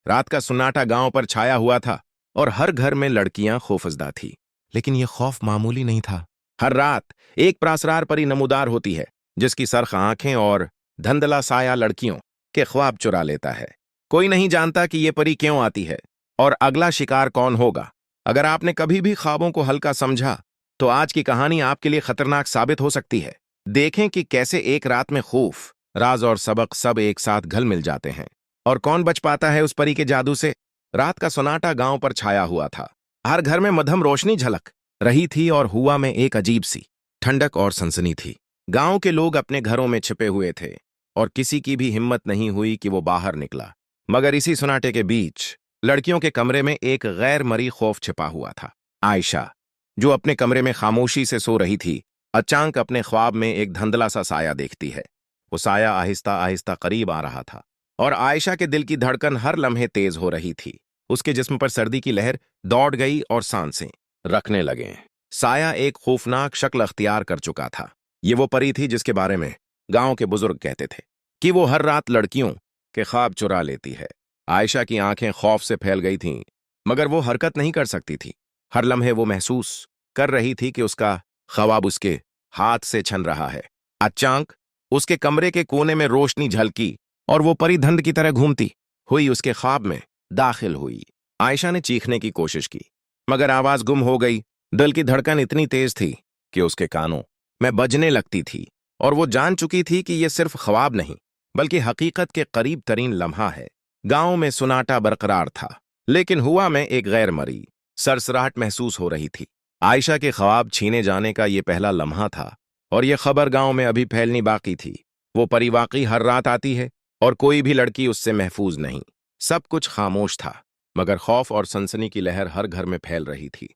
रात का सन्नाटा गांव पर छाया हुआ था और हर घर में लड़कियां खौफजदा थी। लेकिन यह खौफ मामूली नहीं था। हर रात एक प्रासरार परी नमूदार होती है, जिसकी सरख आंखें और धंधला साया लड़कियों के ख्वाब चुरा लेता है। कोई नहीं जानता कि यह परी क्यों आती है और अगला शिकार कौन होगा। अगर आपने कभी भी ख्वाबों को हल्का समझा, तो आज की कहानी आपके लिए खतरनाक साबित हो सकती है। देखें कि कैसे एक रात में खौफ, राज और सबक सब एक साथ घल मिल जाते हैं, और कौन बच पाता है उस परी के जादू से। रात का सन्नाटा गांव पर छाया हुआ था। हर घर में मध्यम रोशनी झलक रही थी और हुआ में एक अजीब सी ठंडक और सनसनी थी। गांव के लोग अपने घरों में छिपे हुए थे और किसी की भी हिम्मत नहीं हुई कि वो बाहर निकला। मगर इसी सन्नाटे के बीच लड़कियों के कमरे में एक गैर मरी खौफ छिपा हुआ था। आयशा, जो अपने कमरे में खामोशी से सो रही थी, अचानक अपने ख्वाब में एक धुंधला सा साया देखती है। वो साया आहिस्ता आहिस्ता करीब आ रहा था और आयशा के दिल की धड़कन हर लम्हे तेज हो रही थी। उसके जिस्म पर सर्दी की लहर दौड़ गई और सांसें रखने लगे। साया एक खौफनाक शक्ल अख्तियार कर चुका था। ये वो परी थी जिसके बारे में गांव के बुजुर्ग कहते थे कि वो हर रात लड़कियों के ख्वाब चुरा लेती है। आयशा की आंखें खौफ से फैल गई थीं, मगर वो हरकत नहीं कर सकती थी। हर लम्हे वो महसूस कर रही थी कि उसका ख्वाब उसके हाथ से छन रहा है। अचानक उसके कमरे के कोने में रोशनी झलकी और वो परी धंध की तरह घूमती हुई उसके ख्वाब में दाखिल हुई। आयशा ने चीखने की कोशिश की, मगर आवाज गुम हो गई। दिल की धड़कन इतनी तेज थी कि उसके कानों में बजने लगती थी और वो जान चुकी थी कि यह सिर्फ ख्वाब नहीं, बल्कि हकीकत के करीब तरीन लम्हा है। गांव में सुनाटा बरकरार था, लेकिन हुआ में एक गैर मरी सरसराहट महसूस हो रही थी। आयशा के ख्वाब छीने जाने का यह पहला लम्हा था और यह खबर गांव में अभी फैलनी बाकी थी। वो परी वाकई हर रात आती है और कोई भी लड़की उससे महफूज नहीं। सब कुछ खामोश था, मगर खौफ और सनसनी की लहर हर घर में फैल रही थी।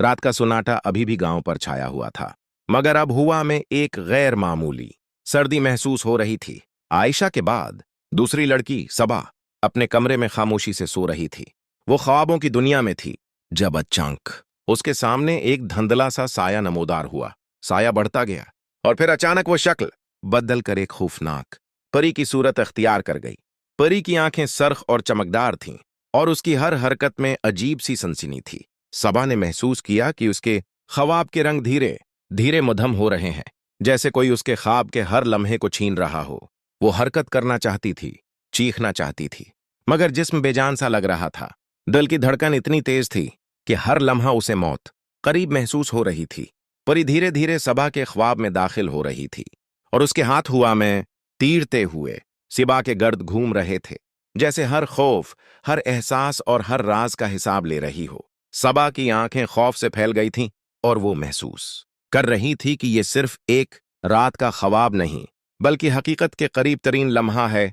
रात का सन्नाटा अभी भी गांव पर छाया हुआ था, मगर अब हुआ में एक गैर मामूली सर्दी महसूस हो रही थी। आयशा के बाद दूसरी लड़की सबा अपने कमरे में खामोशी से सो रही थी। वो ख्वाबों की दुनिया में थी जब अचानक उसके सामने एक धुंधला सा साया नमूदार हुआ। साया बढ़ता गया और फिर अचानक वो शक्ल बदल कर एक खौफनाक परी की सूरत अख्तियार कर गई। परी की आंखें सरख और चमकदार थीं और उसकी हर हरकत में अजीब सी सनसनी थी। सबा ने महसूस किया कि उसके ख्वाब के रंग धीरे धीरे मध्यम हो रहे हैं, जैसे कोई उसके ख्वाब के हर लम्हे को छीन रहा हो। वो हरकत करना चाहती थी, चीखना चाहती थी, मगर जिस्म बेजान सा लग रहा था। दिल की धड़कन इतनी तेज थी कि हर लम्हा उसे मौत करीब महसूस हो रही थी। परी धीरे धीरे सबा के ख्वाब में दाखिल हो रही थी और उसके हाथ हुआ में तीरते हुए सिबा के गर्द घूम रहे थे, जैसे हर खौफ, हर एहसास और हर राज का हिसाब ले रही हो। सबा की आंखें खौफ से फैल गई थीं और वो महसूस कर रही थी कि ये सिर्फ एक रात का ख्वाब नहीं, बल्कि हकीकत के करीब तरीन लम्हा है।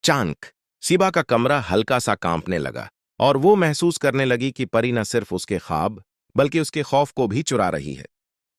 चांक सिबा का कमरा हल्का सा कांपने लगा और वो महसूस करने लगी कि परी न सिर्फ उसके ख्वाब बल्कि उसके खौफ को भी चुरा रही है।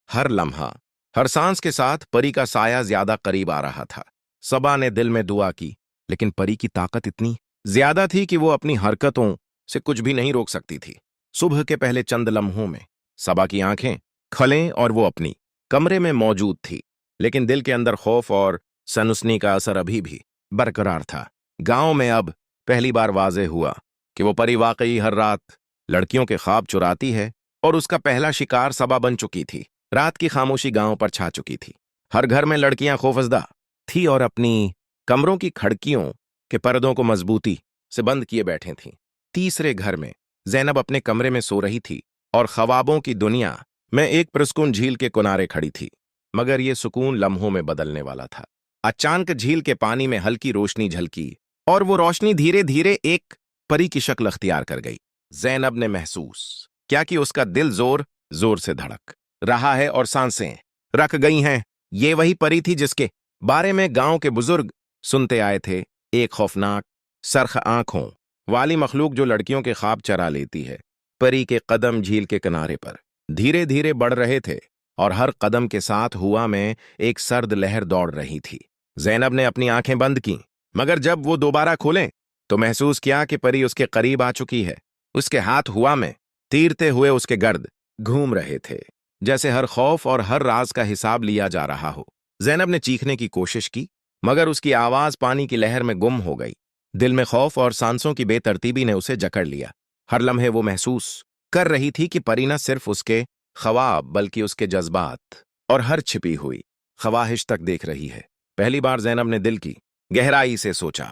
हर लम्हा, हर सांस के साथ परी का साया ज्यादा करीब आ रहा था। सबा ने दिल में दुआ की, लेकिन परी की ताकत इतनी ज्यादा थी कि वो अपनी हरकतों से कुछ भी नहीं रोक सकती थी। सुबह के पहले चंद लम्हों में सबा की आंखें खलें और वो अपनी कमरे में मौजूद थी, लेकिन दिल के अंदर खौफ और सनसनी का असर अभी भी बरकरार था। गांव में अब पहली बार वाज़े हुआ कि वो परी वाकई हर रात लड़कियों के ख्वाब चुराती है और उसका पहला शिकार सबा बन चुकी थी। रात की खामोशी गांव पर छा चुकी थी। हर घर में लड़कियां खौफजदा थी और अपनी कमरों की खिड़कियों के पर्दों को मजबूती से बंद किए बैठे थीं। तीसरे घर में जैनब अपने कमरे में सो रही थी और ख्वाबों की दुनिया में एक पुरस्कून झील के किनारे खड़ी थी, मगर ये सुकून लम्हों में बदलने वाला था। अचानक झील के पानी में हल्की रोशनी झलकी और वो रोशनी धीरे धीरे एक परी की शक्ल अख्तियार कर गई। जैनब ने महसूस क्या कि उसका दिल जोर जोर से धड़क रहा है और सांसें रख गई हैं। ये वही परी थी जिसके बारे में गांव के बुजुर्ग सुनते आए थे, एक खौफनाक सरख आंखों वाली मखलूक जो लड़कियों के ख्वाब चरा लेती है। परी के कदम झील के किनारे पर धीरे धीरे बढ़ रहे थे और हर कदम के साथ हुआ में एक सर्द लहर दौड़ रही थी। जैनब ने अपनी आंखें बंद की, मगर जब वो दोबारा खोलें तो महसूस किया कि परी उसके करीब आ चुकी है। उसके हाथ हुआ में तीरते हुए उसके गर्द घूम रहे थे, जैसे हर खौफ और हर राज का हिसाब लिया जा रहा हो। जैनब ने चीखने की कोशिश की, मगर उसकी आवाज पानी की लहर में गुम हो गई। दिल में खौफ और सांसों की बेतरतीबी ने उसे जकड़ लिया। हर लम्हे वो महसूस कर रही थी कि परी न सिर्फ उसके ख्वाब बल्कि उसके जज्बात और हर छिपी हुई ख्वाहिश तक देख रही है। पहली बार ज़ैनब ने दिल की गहराई से सोचा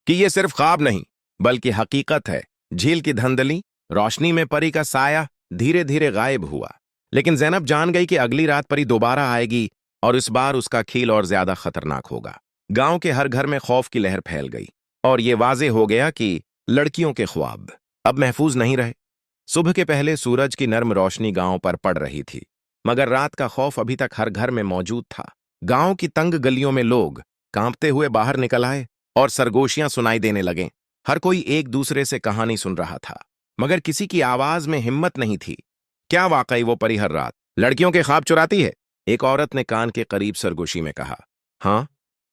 कि ये सिर्फ ख्वाब नहीं बल्कि हकीकत है। झील की धंधली रोशनी में परी का साया धीरे धीरे गायब हुआ, लेकिन ज़ैनब जान गई कि अगली रात परी दोबारा आएगी और इस बार उसका खेल और ज्यादा खतरनाक होगा। गांव के हर घर में खौफ की लहर फैल गई और ये वाजे हो गया कि लड़कियों के ख्वाब अब महफूज नहीं रहे। सुबह के पहले सूरज की नर्म रोशनी गांव पर पड़ रही थी, मगर रात का खौफ अभी तक हर घर में मौजूद था। गांव की तंग गलियों में लोग कांपते हुए बाहर निकल आए और सरगोशियां सुनाई देने लगे। हर कोई एक दूसरे से कहानी सुन रहा था, मगर किसी की आवाज में हिम्मत नहीं थी। क्या वाकई वो परी हर रात लड़कियों के ख्वाब चुराती है? एक औरत ने कान के करीब सरगोशी में कहा। हाँ,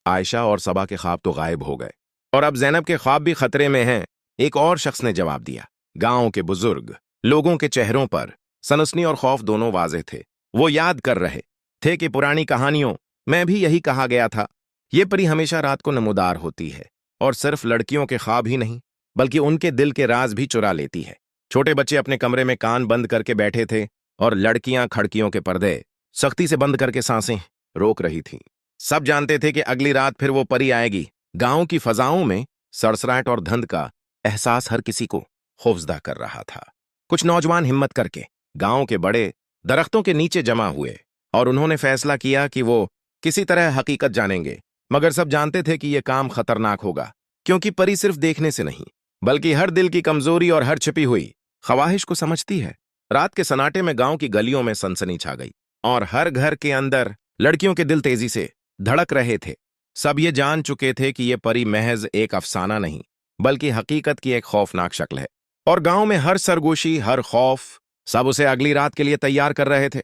आयशा और सबा के ख्वाब तो गायब हो गए और अब ज़ैनब के ख्वाब भी खतरे में हैं, एक और शख्स ने जवाब दिया। गांव के बुजुर्ग लोगों के चेहरों पर सनसनी और खौफ दोनों वाजे थे। वो याद कर रहे थे कि पुरानी कहानियों में भी यही कहा गया था, ये परी हमेशा रात को नमूदार होती है और सिर्फ लड़कियों के ख्वाब ही नहीं बल्कि उनके दिल के राज भी चुरा लेती है। छोटे बच्चे अपने कमरे में कान बंद करके बैठे थे और लड़कियां खिड़कियों के पर्दे सख्ती से बंद करके सांसें रोक रही थीं। सब जानते थे कि अगली रात फिर वो परी आएगी। गांव की फजाओं में सड़सड़ाहट और धंध का एहसास हर किसी को खौफजदा कर रहा था। कुछ नौजवान हिम्मत करके गांव के बड़े दरख्तों के नीचे जमा हुए और उन्होंने फैसला किया कि वो किसी तरह हकीकत जानेंगे। मगर सब जानते थे कि यह काम खतरनाक होगा, क्योंकि परी सिर्फ देखने से नहीं बल्कि हर दिल की कमजोरी और हर छिपी हुई ख्वाहिश को समझती है। रात के सन्नाटे में गांव की गलियों में सनसनी छा गई और हर घर के अंदर लड़कियों के दिल तेजी से धड़क रहे थे। सब ये जान चुके थे कि ये परी महज एक अफसाना नहीं बल्कि हकीकत की एक खौफनाक शक्ल है, और गांव में हर सरगोशी, हर खौफ, सब उसे अगली रात के लिए तैयार कर रहे थे।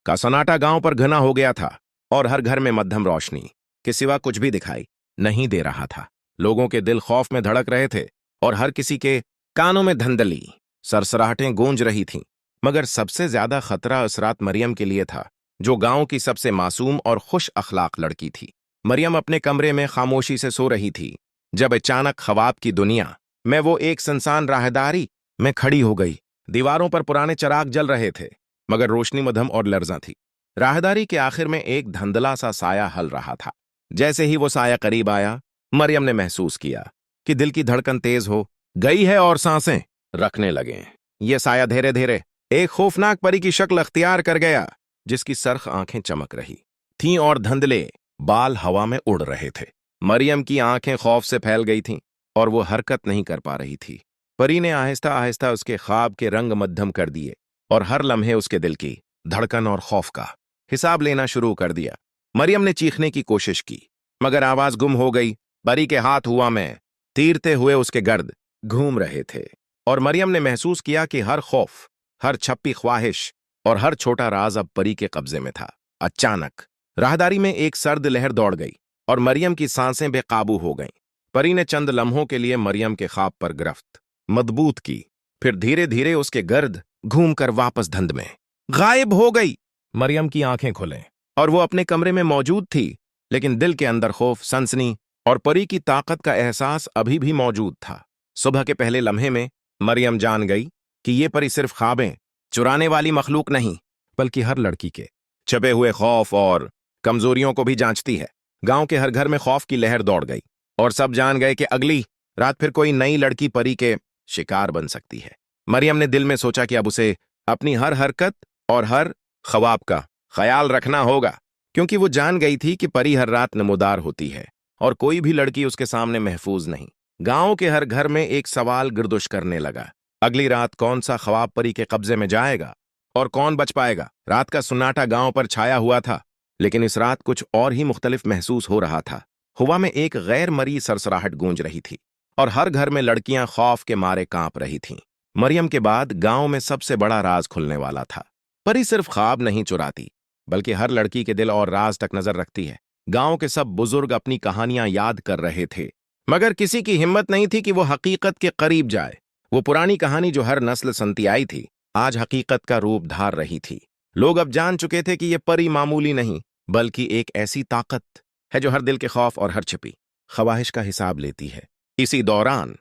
का सन्नाटा गांव पर घना हो गया था और हर घर में मध्यम रोशनी के सिवा कुछ भी दिखाई नहीं दे रहा था। लोगों के दिल खौफ में धड़क रहे थे और हर किसी के कानों में धंधली सरसराहटें गूंज रही थीं। मगर सबसे ज्यादा खतरा उस रात मरियम के लिए था, जो गांव की सबसे मासूम और खुश अखलाक लड़की थी। मरियम अपने कमरे में खामोशी से सो रही थी जब अचानक ख्वाब की दुनिया में वो एक सुनसान राहदारी में खड़ी हो गई। दीवारों पर पुराने चिराग जल रहे थे, मगर रोशनी मध्यम और लर्जा थी। राहदारी के आखिर में एक धंधला सा साया हल रहा था। जैसे ही वो साया करीब आया, मरियम ने महसूस किया कि दिल की धड़कन तेज हो गई है और सांसें रखने लगे। ये साया धीरे धीरे एक खौफनाक परी की शक्ल अख्तियार कर गया, जिसकी सरख आंखें चमक रही थीं और धंधले बाल हवा में उड़ रहे थे। मरियम की आंखें खौफ से फैल गई थीं और वो हरकत नहीं कर पा रही थी। परी ने आहिस्ता आहिस्ता उसके ख्वाब के रंग मध्यम कर दिए और हर लम्हे उसके दिल की धड़कन और खौफ का हिसाब लेना शुरू कर दिया। मरियम ने चीखने की कोशिश की, मगर आवाज गुम हो गई। परी के हाथ हुआ में तीरते हुए उसके गर्द घूम रहे थे और मरियम ने महसूस किया कि हर खौफ, हर छप्पी ख्वाहिश और हर छोटा राज अब परी के कब्जे में था। अचानक राहदारी में एक सर्द लहर दौड़ गई और मरियम की सांसें बेकाबू हो गईं। परी ने चंद लम्हों के लिए मरियम के ख्वाब पर गिरफ्त मजबूत की, फिर धीरे धीरे उसके गर्द घूमकर वापस धुंध में गायब हो गई। मरियम की आंखें खुले और वो अपने कमरे में मौजूद थी, लेकिन दिल के अंदर खौफ, सनसनी और परी की ताकत का एहसास अभी भी मौजूद था। सुबह के पहले लम्हे में मरियम जान गई कि ये परी सिर्फ ख्वाबें चुराने वाली मखलूक नहीं बल्कि हर लड़की के छुपे हुए खौफ और कमजोरियों को भी जांचती है। गांव के हर घर में खौफ की लहर दौड़ गई और सब जान गए कि अगली रात फिर कोई नई लड़की परी के शिकार बन सकती है। मरियम ने दिल में सोचा कि अब उसे अपनी हर हरकत और हर ख्वाब का ख्याल रखना होगा, क्योंकि वो जान गई थी कि परी हर रात नमूदार होती है और कोई भी लड़की उसके सामने महफूज नहीं। गांव के हर घर में एक सवाल गिरदुश करने लगा, अगली रात कौन सा ख्वाब परी के कब्जे में जाएगा और कौन बच पाएगा। रात का सन्नाटा गांव पर छाया हुआ था, लेकिन इस रात कुछ और ही मुख्तलिफ महसूस हो रहा था। हवा में एक गैर मरी सरसराहट गूंज रही थी और हर घर में लड़कियां खौफ के मारे कांप रही थीं। मरियम के बाद गांव में सबसे बड़ा राज खुलने वाला था। परी सिर्फ ख्वाब नहीं चुराती बल्कि हर लड़की के दिल और राज तक नजर रखती है। गांव के सब बुजुर्ग अपनी कहानियां याद कर रहे थे, मगर किसी की हिम्मत नहीं थी कि वो हकीकत के करीब जाए। वो पुरानी कहानी जो हर नस्ल सुनती आई थी, आज हकीकत का रूप धार रही थी। लोग अब जान चुके थे कि ये परी मामूली नहीं बल्कि एक ऐसी ताकत है जो हर दिल के खौफ और हर छिपी ख्वाहिश का हिसाब लेती है। इसी दौरान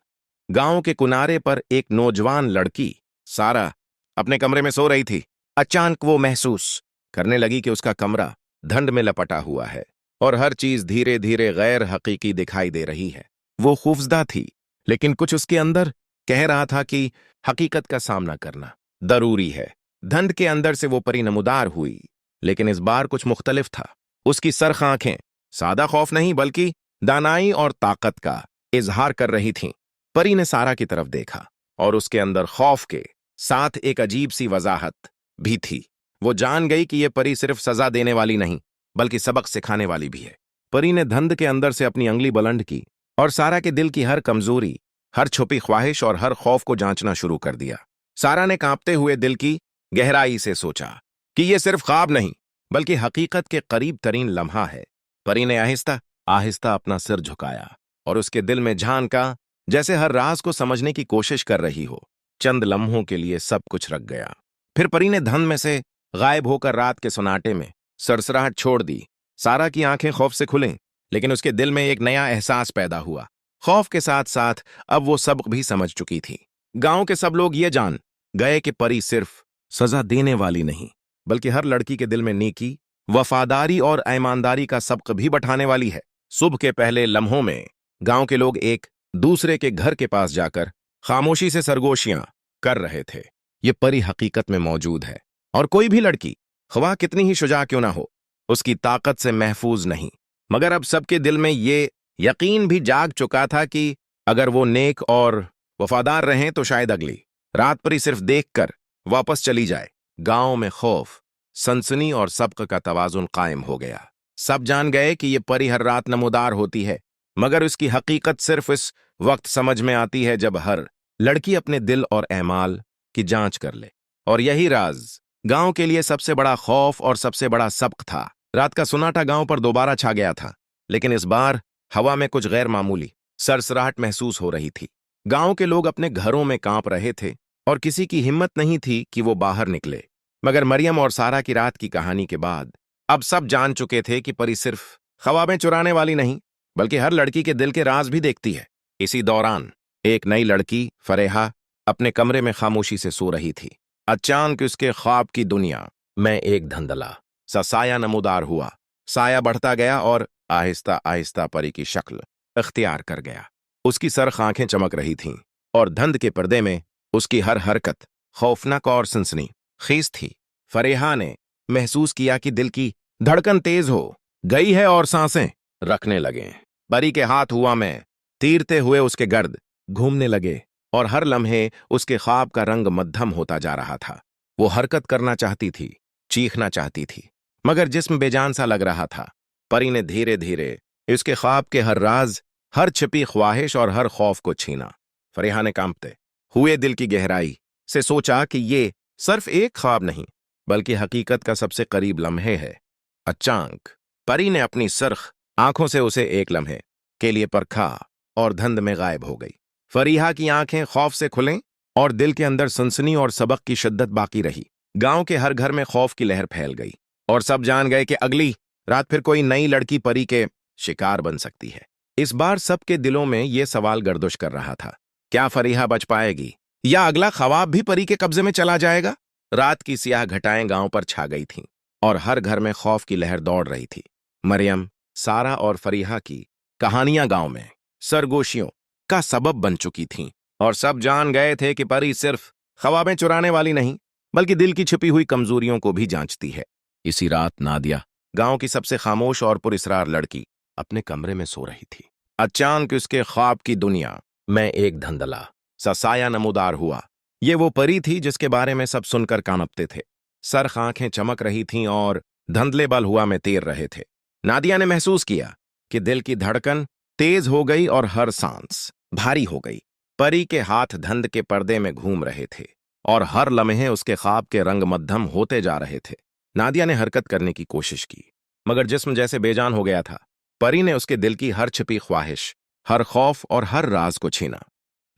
गांव के किनारे पर एक नौजवान लड़की सारा अपने कमरे में सो रही थी। अचानक वो महसूस करने लगी कि उसका कमरा धुंध में लपटा हुआ है और हर चीज धीरे धीरे गैर हकीकी दिखाई दे रही है। वो खौफजदा थी, लेकिन कुछ उसके अंदर कह रहा था कि हकीकत का सामना करना जरूरी है। धुंध के अंदर से वो परी नमूदार हुई, लेकिन इस बार कुछ मुख्तलिफ था। उसकी सरख आंखें सादा खौफ नहीं बल्कि दानाई और ताकत का इजहार कर रही थीं। परी ने सारा की तरफ देखा और उसके अंदर खौफ के साथ एक अजीब सी वजाहत भी थी। वो जान गई कि यह परी सिर्फ सजा देने वाली नहीं बल्कि सबक सिखाने वाली भी है। परी ने धुंध के अंदर से अपनी अंगली बुलंद की और सारा के दिल की हर कमजोरी, हर छुपी ख्वाहिश और हर खौफ को जांचना शुरू कर दिया। सारा ने कांपते हुए दिल की गहराई से सोचा कि यह सिर्फ ख्वाब नहीं बल्कि हकीकत के करीब तरीन लम्हा है। परी ने आहिस्ता आहिस्ता अपना सिर झुकाया और उसके दिल में झांका, जैसे हर राज को समझने की कोशिश कर रही हो। चंद लम्हों के लिए सब कुछ रख गया। फिर परी ने धुंध में से गायब होकर रात के सन्नाटे में सरसराहट छोड़ दी। सारा की आंखें खौफ से खुलें, लेकिन उसके दिल में एक नया एहसास पैदा हुआ। खौफ के साथ साथ अब वो सबक भी समझ चुकी थी। गांव के सब लोग ये जान गए कि परी सिर्फ सजा देने वाली नहीं बल्कि हर लड़की के दिल में नेकी, वफादारी और ईमानदारी का सबक भी बैठाने वाली है। सुबह के पहले लम्हों में गांव के लोग एक दूसरे के घर के पास जाकर खामोशी से सरगोशियां कर रहे थे। ये परी हकीकत में मौजूद है और कोई भी लड़की ख्वाह कितनी ही शुजा क्यों ना हो, उसकी ताकत से महफूज नहीं। मगर अब सबके दिल में ये यकीन भी जाग चुका था कि अगर वो नेक और वफादार रहें तो शायद अगली रात परी सिर्फ देखकर वापस चली जाए। गांव में खौफ, सनसनी और सबक का तवाजुन कायम हो गया। सब जान गए कि ये परी हर रात नमूदार होती है, मगर उसकी हकीकत सिर्फ इस वक्त समझ में आती है जब हर लड़की अपने दिल और एमाल की जांच कर ले। और यही राज गांव के लिए सबसे बड़ा खौफ और सबसे बड़ा सबक था। रात का सन्नाटा गांव पर दोबारा छा गया था, लेकिन इस बार हवा में कुछ गैर मामूली सरसराहट महसूस हो रही थी। गांव के लोग अपने घरों में कांप रहे थे और किसी की हिम्मत नहीं थी कि वो बाहर निकले। मगर मरियम और सारा की रात की कहानी के बाद अब सब जान चुके थे कि परी सिर्फ ख्वाबें चुराने वाली नहीं बल्कि हर लड़की के दिल के राज भी देखती है। इसी दौरान एक नई लड़की फरेहा अपने कमरे में खामोशी से सो रही थी। अचानक उसके ख्वाब की दुनिया में एक धंधला सा साया नमूदार हुआ। साया बढ़ता गया और आहिस्ता आहिस्ता परी की शक्ल इख्तियार कर गया। उसकी सरख आंखें चमक रही थीं और धुंध के पर्दे में उसकी हर हरकत खौफनाक और सनसनी खेज थी। फरेहा ने महसूस किया कि दिल की धड़कन तेज हो गई है और सांसें रखने लगे। परी के हाथ हुआ में तीरते हुए उसके गर्द घूमने लगे और हर लम्हे उसके ख्वाब का रंग मध्यम होता जा रहा था। वो हरकत करना चाहती थी, चीखना चाहती थी, मगर जिस्म बेजान सा लग रहा था। परी ने धीरे धीरे उसके ख्वाब के हर राज, हर छिपी ख्वाहिश और हर खौफ को छीना। फरेहा ने कांपते हुए दिल की गहराई से सोचा कि ये सिर्फ एक ख्वाब नहीं बल्कि हकीकत का सबसे करीब लम्हे है। अचानक परी ने अपनी सरख आंखों से उसे एक लम्हे के लिए परखा और धुंध में गायब हो गई। फरीहा की आंखें खौफ से खुलें और दिल के अंदर सनसनी और सबक की शिद्दत बाकी रही। गांव के हर घर में खौफ की लहर फैल गई और सब जान गए कि अगली रात फिर कोई नई लड़की परी के शिकार बन सकती है। इस बार सबके दिलों में यह सवाल गर्दिश कर रहा था, क्या फरीहा बच पाएगी या अगला ख्वाब भी परी के कब्जे में चला जाएगा? रात की सियाह घटाएं गांव पर छा गई थीं और हर घर में खौफ की लहर दौड़ रही थी। मरियम, सारा और फरीहा की कहानियां गांव में सरगोशियों का सबब बन चुकी थीं और सब जान गए थे कि परी सिर्फ ख्वाबें चुराने वाली नहीं बल्कि दिल की छिपी हुई कमजोरियों को भी जांचती है। इसी रात नादिया, गांव की सबसे खामोश और पुरस्रार लड़की, अपने कमरे में सो रही थी। अचानक उसके ख्वाब की दुनिया में एक धंधला सा साया नमूदार हुआ। ये वो परी थी जिसके बारे में सब सुनकर कांपते थे। सरख आंखें चमक रही थीं और धंधले बल हुआ में तैर रहे थे। नादिया ने महसूस किया कि दिल की धड़कन तेज हो गई और हर सांस भारी हो गई। परी के हाथ धुंध के पर्दे में घूम रहे थे और हर लम्हे उसके ख्वाब के रंग मध्यम होते जा रहे थे। नादिया ने हरकत करने की कोशिश की, मगर जिस्म जैसे बेजान हो गया था। परी ने उसके दिल की हर छिपी ख्वाहिश, हर खौफ और हर राज को छीना।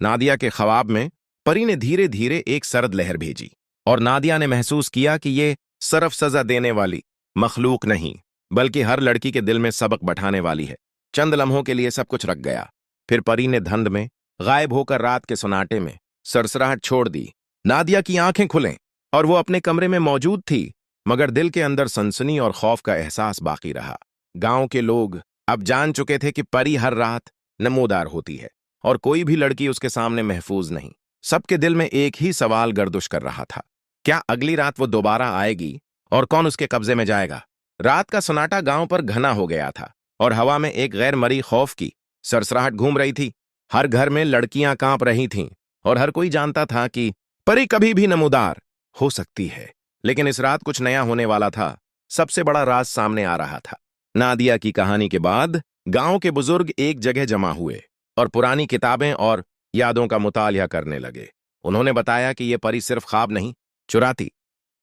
नादिया के ख्वाब में परी ने धीरे धीरे एक सर्द लहर भेजी और नादिया ने महसूस किया कि ये सिर्फ सजा देने वाली मखलूक नहीं बल्कि हर लड़की के दिल में सबक बैठाने वाली है। चंद लम्हों के लिए सब कुछ रख गया फिर परी ने धुंध में गायब होकर रात के सन्नाटे में सरसराहट छोड़ दी। नादिया की आंखें खुलें और वो अपने कमरे में मौजूद थी, मगर दिल के अंदर सनसनी और खौफ का एहसास बाकी रहा। गांव के लोग अब जान चुके थे कि परी हर रात नमूदार होती है और कोई भी लड़की उसके सामने महफूज नहीं। सबके दिल में एक ही सवाल गर्दिश कर रहा था, क्या अगली रात वो दोबारा आएगी और कौन उसके कब्जे में जाएगा? रात का सन्नाटा गांव पर घना हो गया था और हवा में एक गैर मरी खौफ की सरसराहट घूम रही थी। हर घर में लड़कियां कांप रही थीं और हर कोई जानता था कि परी कभी भी नमूदार हो सकती है। लेकिन इस रात कुछ नया होने वाला था। सबसे बड़ा राज सामने आ रहा था। नादिया की कहानी के बाद गांव के बुजुर्ग एक जगह जमा हुए और पुरानी किताबें और यादों का मुतालिया करने लगे। उन्होंने बताया कि यह परी सिर्फ ख्वाब नहीं चुराती,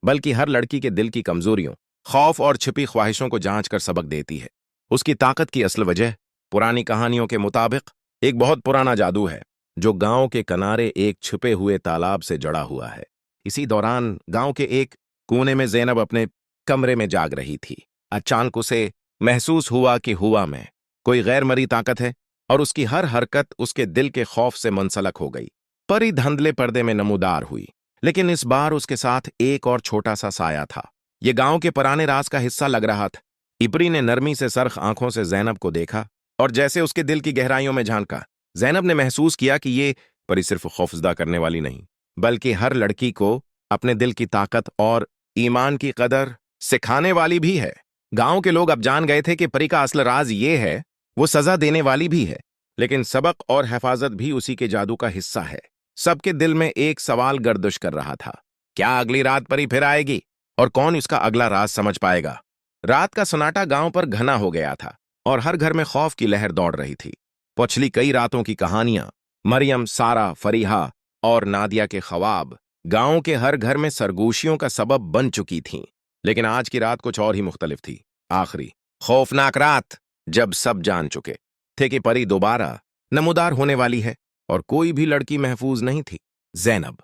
बल्कि हर लड़की के दिल की कमजोरियों, खौफ और छिपी ख्वाहिशों को जांच कर सबक देती है। उसकी ताकत की असल वजह पुरानी कहानियों के मुताबिक एक बहुत पुराना जादू है जो गांव के किनारे एक छुपे हुए तालाब से जड़ा हुआ है। इसी दौरान गांव के एक कोने में ज़ैनब अपने कमरे में जाग रही थी। अचानक उसे महसूस हुआ कि हुआ में कोई गैर मरी ताकत है और उसकी हर हरकत उसके दिल के खौफ से मुंसलक हो गई। परी धुंधले पर्दे में नमूदार हुई, लेकिन इस बार उसके साथ एक और छोटा सा साया था। यह गांव के पुराने राज का हिस्सा लग रहा था। इपरी ने नरमी से सरख आंखों से ज़ैनब को देखा और जैसे उसके दिल की गहराइयों में झांका। ज़ैनब ने महसूस किया कि ये परी सिर्फ खौफजदा करने वाली नहीं, बल्कि हर लड़की को अपने दिल की ताकत और ईमान की कदर सिखाने वाली भी है। गांव के लोग अब जान गए थे कि परी का असल राज ये है, वो सजा देने वाली भी है, लेकिन सबक और हिफाजत भी उसी के जादू का हिस्सा है। सबके दिल में एक सवाल गर्दिश कर रहा था, क्या अगली रात परी फिर आएगी और कौन इसका अगला राज समझ पाएगा? रात का सन्नाटा गांव पर घना हो गया था और हर घर में खौफ की लहर दौड़ रही थी। पिछली कई रातों की कहानियां, मरियम, सारा, फरीहा और नादिया के ख्वाब गांव के हर घर में सरगोशियों का सबब बन चुकी थीं। लेकिन आज की रात कुछ और ही मुख्तलिफ थी। आखिरी खौफनाक रात, जब सब जान चुके थे कि परी दोबारा नमूदार होने वाली है और कोई भी लड़की महफूज नहीं थी। ज़ैनब,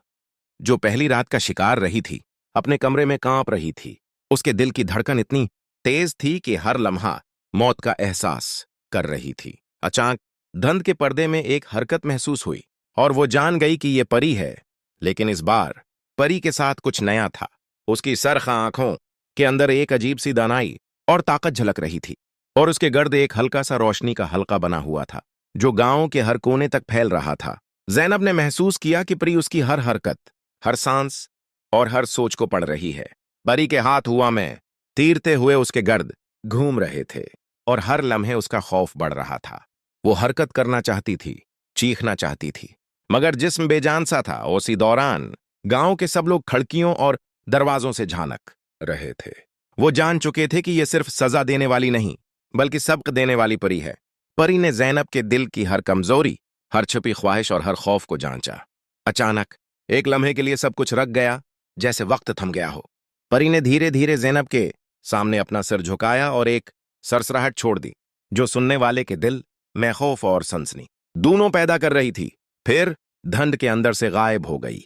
जो पहली रात का शिकार रही थी, अपने कमरे में कांप रही थी। उसके दिल की धड़कन इतनी तेज थी कि हर लम्हा मौत का एहसास कर रही थी। अचानक धुंध के पर्दे में एक हरकत महसूस हुई और वो जान गई कि यह परी है। लेकिन इस बार परी के साथ कुछ नया था। उसकी सरख आंखों के अंदर एक अजीब सी दानाई और ताकत झलक रही थी और उसके गर्द एक हल्का सा रोशनी का हल्का बना हुआ था जो गांव के हर कोने तक फैल रहा था। ज़ैनब ने महसूस किया कि परी उसकी हर हरकत, हर सांस और हर सोच को पढ़ रही है। परी के हाथ हुआ में तीरते हुए उसके गर्द घूम रहे थे और हर लम्हे उसका खौफ बढ़ रहा था। वो हरकत करना चाहती थी, चीखना चाहती थी, मगर जिस्म बेजान सा था। उसी दौरान गांव के सब लोग खिड़कियों और दरवाजों से झांक रहे थे। वो जान चुके थे कि यह सिर्फ सजा देने वाली नहीं, बल्कि सबक देने वाली परी है। परी ने ज़ैनब के दिल की हर कमजोरी, हर छुपी ख्वाहिश और हर खौफ को जांचा। अचानक एक लम्हे के लिए सब कुछ रख गया, जैसे वक्त थम गया हो। परी ने धीरे धीरे ज़ैनब के सामने अपना सिर झुकाया और एक सरसराहट छोड़ दी जो सुनने वाले के दिल में खौफ और सनसनी दोनों पैदा कर रही थी। फिर धुंध के अंदर से गायब हो गई।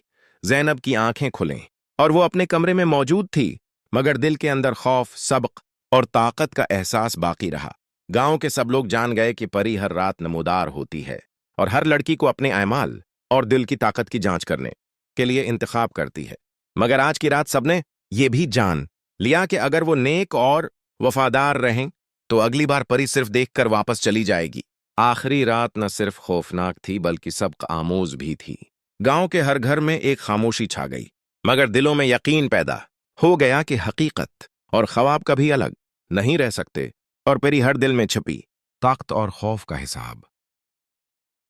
ज़ैनब की आंखें खुलें और वो अपने कमरे में मौजूद थी, मगर दिल के अंदर खौफ, सबक और ताकत का एहसास बाकी रहा। गांव के सब लोग जान गए कि परी हर रात नमूदार होती है और हर लड़की को अपने अमाल और दिल की ताकत की जांच करने के लिए इंतखाब करती है। मगर आज की रात सबने ये भी जान लिया कि अगर वो नेक और वफादार रहें तो अगली बार परी सिर्फ देखकर वापस चली जाएगी। आखिरी रात न सिर्फ खौफनाक थी, बल्कि सबक आमोज भी थी। गांव के हर घर में एक खामोशी छा गई, मगर दिलों में यकीन पैदा हो गया कि हकीकत और ख्वाब कभी अलग नहीं रह सकते और परी हर दिल में छिपी ताकत और खौफ का हिसाब